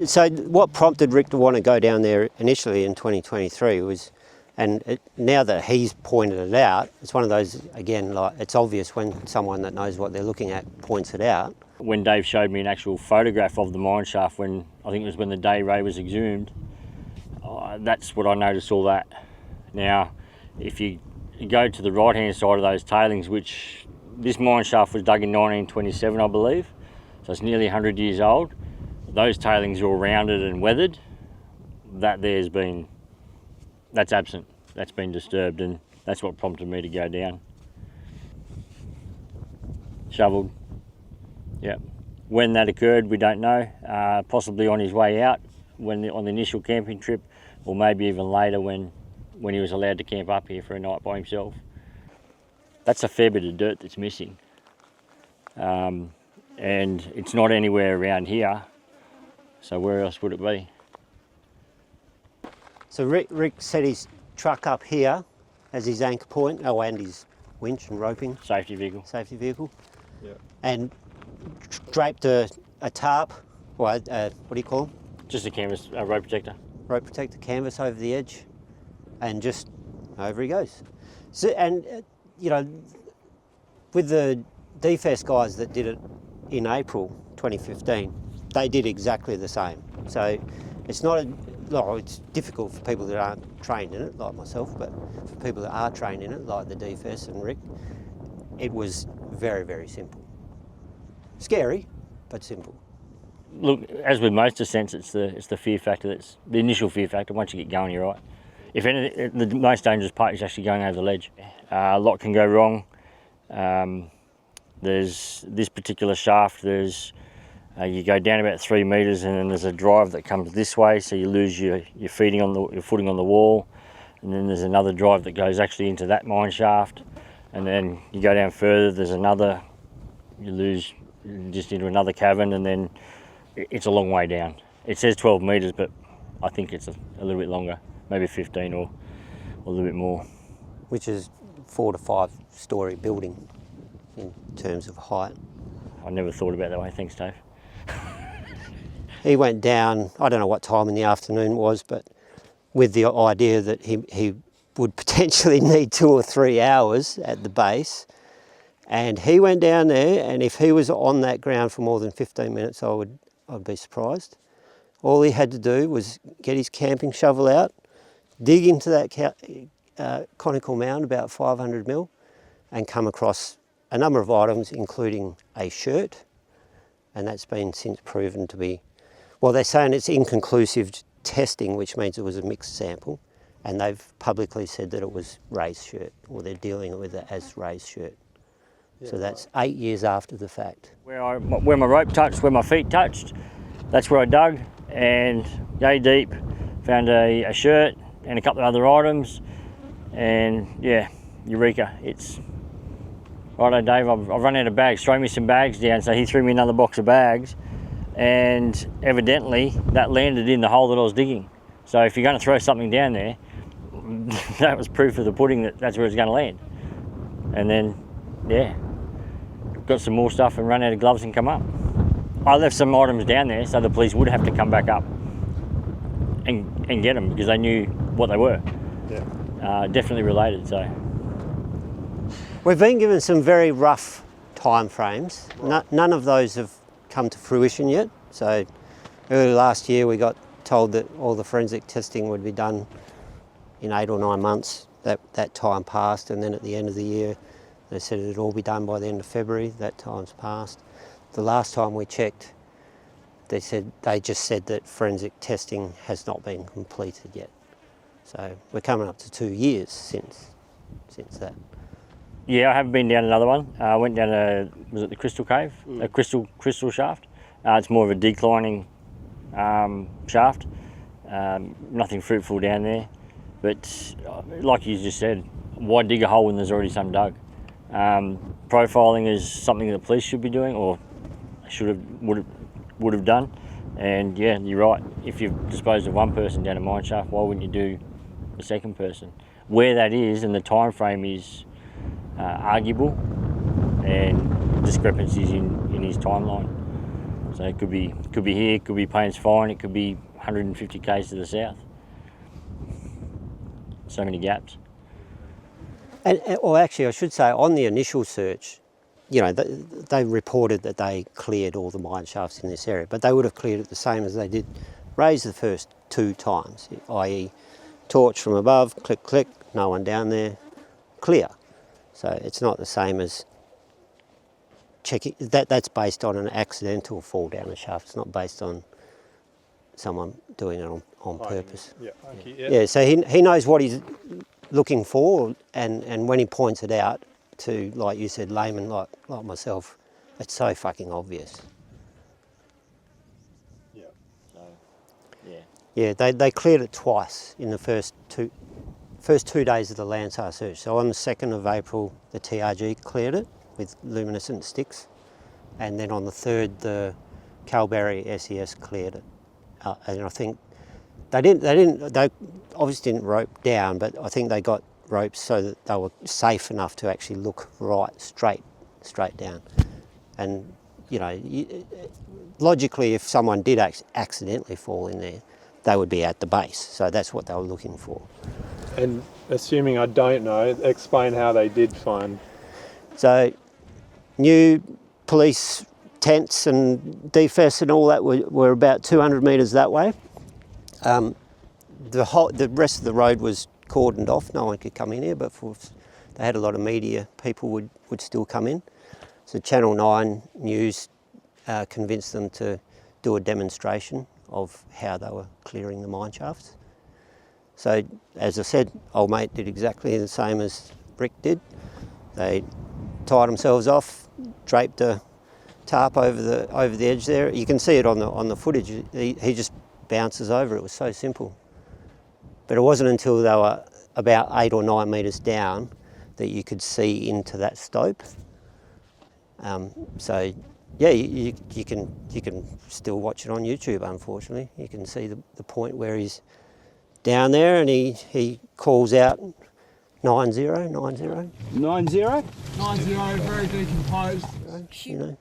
So what prompted Rick to want to go down there initially in 2023 was, now that he's pointed it out, it's one of those, again, like it's obvious when someone that knows what they're looking at points it out. When Dave showed me an actual photograph of the mine shaft, when I think it was when the day ray was exhumed, that's what I noticed, all that. Now, if you go to the right-hand side of those tailings, which this mine shaft was dug in 1927, I believe, so it's nearly 100 years old. Those tailings are all rounded and weathered. That's absent. That's been disturbed, and that's what prompted me to go down. Shovelled. Yeah. When that occurred, we don't know. Possibly on his way out, on the initial camping trip, or maybe even later when he was allowed to camp up here for a night by himself. That's a fair bit of dirt that's missing. And it's not anywhere around here, so where else would it be? So Rick set his truck up here as his anchor point, and his winch and roping. Safety vehicle. Safety vehicle. Yeah. And draped a tarp, what do you call them? Just a canvas, a rope protector. Rope protector canvas over the edge, and just over he goes. So, and you know, with the DFES guys that did it in April 2015, they did exactly the same. So it's not it's difficult for people that aren't trained in it, like myself, but for people that are trained in it, like the DFES and Rick, it was very, very simple. Scary, but simple. Look, as with most ascents, it's the fear factor. That's the initial fear factor. Once you get going, you're right. If anything, the most dangerous part is actually going over the ledge. A lot can go wrong. There's this particular shaft. You go down about 3 metres, and then there's a drive that comes this way, so you lose your footing on the wall. And then there's another drive that goes actually into that mine shaft. And then you go down further. There's another. You lose just into another cavern, and then it's a long way down. It says 12 metres, but I think it's a little bit longer, maybe 15 or a little bit more. Which is 4 to 5 story building in terms of height. I never thought about it that way. Thanks, Dave. He went down, I don't know what time in the afternoon it was, but with the idea that he would potentially need 2 or 3 hours at the base. And he went down there, and if he was on that ground for more than 15 minutes, I'd be surprised. All he had to do was get his camping shovel out, dig into that conical mound about 500 mil, and come across a number of items, including a shirt, and that's been since proven to be, well, they're saying it's inconclusive testing, which means it was a mixed sample, and they've publicly said that it was Ray's shirt, or they're dealing with it as Ray's shirt. So that's 8 years after the fact. Where my rope touched, where my feet touched, that's where I dug, and yay deep, found a shirt and a couple of other items, and yeah, eureka. It's righto, Dave. I've run out of bags. Throw me some bags down. So he threw me another box of bags, and evidently that landed in the hole that I was digging. So if you're going to throw something down there, that was proof of the pudding that that's where it's going to land. And then, yeah, got some more stuff and run out of gloves and come up. I left some items down there so the police would have to come back up and get them because they knew what they were. Yeah. Definitely related, so. We've been given some very rough time frames. None of those have come to fruition yet. So early last year we got told that all the forensic testing would be done in 8 or 9 months. That time passed, and then at the end of the year they said it'd all be done by the end of February. That time's passed. The last time we checked, they just said that forensic testing has not been completed yet. So we're coming up to 2 years since that. Yeah, I haven't been down another one. I went down was it the Crystal Cave? A crystal shaft. It's more of a declining shaft. Nothing fruitful down there. But like you just said, why dig a hole when there's already some dug? Profiling is something that the police should be doing, or would have done. And yeah, you're right. If you've disposed of one person down a mine shaft, why wouldn't you do the second person? Where that is and the time frame is arguable, and discrepancies in his timeline. So it could be here, it could be Paynes Fine, it could be 150 k's to the south. So many gaps. Or actually, I should say, on the initial search, you know, they reported that they cleared all the mine shafts in this area, but they would have cleared it the same as they did Raise the first 2 times, i.e. torch from above, click, click, no one down there, clear. So it's not the same as checking. That's based on an accidental fall down the shaft. It's not based on someone doing it on purpose. Yeah, okay, Yeah, so he knows what he's looking for, and when he points it out to, like you said, laymen like myself, it's so fucking obvious. Yeah. So, yeah. Yeah, they cleared it twice in the first two days of the Landsar search. So on the 2nd of April, the TRG cleared it with luminescent sticks, and then on the 3rd, the Kalbarri SES cleared it. And I think they obviously didn't rope down, but I think they got ropes so that they were safe enough to actually look right, straight down. And you know, logically, if someone did accidentally fall in there, they would be at the base. So that's what they were looking for. And assuming I don't know, explain how they did find. So new police tents and DFS and all that were about 200 metres that way. The rest of the road was cordoned off. No one could come in here, but they had a lot of media. People would still come in. So Channel 9 News convinced them to do a demonstration of how they were clearing the mine shafts. So, as I said, old mate did exactly the same as Rick did. They tied themselves off, draped a tarp over the edge there. You can see it on the footage. He just bounces over. It was so simple. But it wasn't until they were about 8 or 9 metres down that you could see into that stope. So yeah, you can still watch it on YouTube. Unfortunately, you can see the point where he's down there and he calls out 90. 90, very decomposed. You know,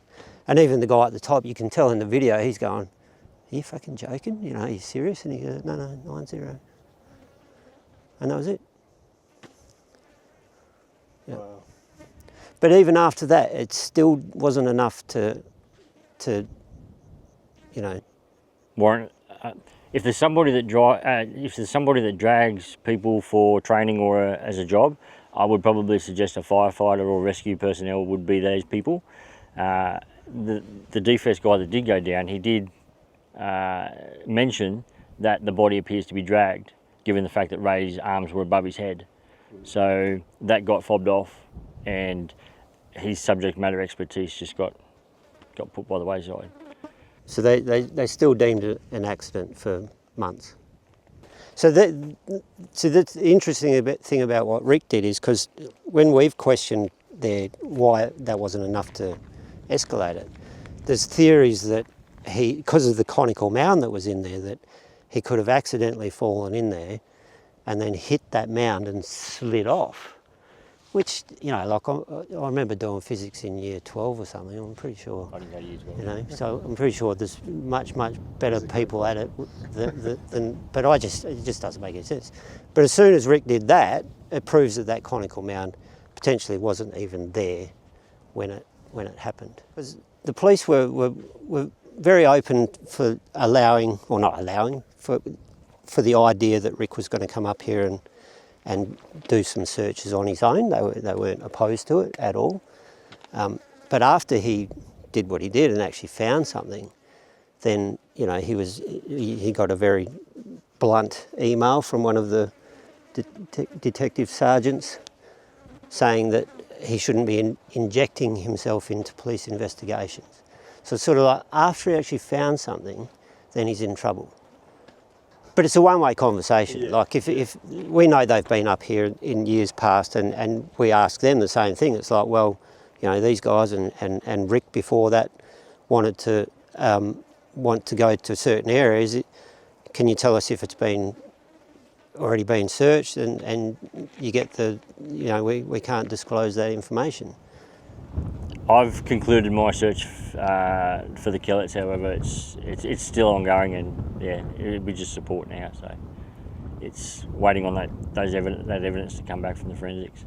and even the guy at the top, you can tell in the video, he's going, "Are you fucking joking? You know, are you serious?" And he goes, "No, 90." And that was it. Yeah. Wow. But even after that, it still wasn't enough to you know. Warren, if there's somebody that drags people for training or as a job, I would probably suggest a firefighter or rescue personnel would be those people. The DFS guy that did go down, he did mention that the body appears to be dragged, given the fact that Ray's arms were above his head. So that got fobbed off, and his subject matter expertise just got put by the wayside. So they still deemed it an accident for months. So the interesting thing about what Rick did is, because when we've questioned why that wasn't enough to escalate it, there's theories that because of the conical mound that was in there, that he could have accidentally fallen in there and then hit that mound and slid off. Which, you know, like I remember doing physics in year 12 or something. I'm pretty sure. I didn't go to year 12. You know, so I'm pretty sure there's much better people at it than. But it just doesn't make any sense. But as soon as Rick did that, it proves that conical mound potentially wasn't even there when it happened. Because the police were very open for allowing, or not allowing, for the idea that Rick was going to come up here and do some searches on his own. They weren't opposed to it at all. But after he did what he did and actually found something, then, you know, he got a very blunt email from one of the detective sergeants saying that he shouldn't be injecting himself into police investigations. So it's sort of like after he actually found something, then he's in trouble. But it's a one-way conversation. Yeah. Like if we know they've been up here in years past, and we ask them the same thing. It's like, well, you know, these guys and Rick before that want to go to certain areas. Can you tell us if it's already been searched? And you get we can't disclose that information. I've concluded my search for the Kellets. However, it's still ongoing, and yeah, it'll be just support now. So it's waiting on that evidence to come back from the forensics.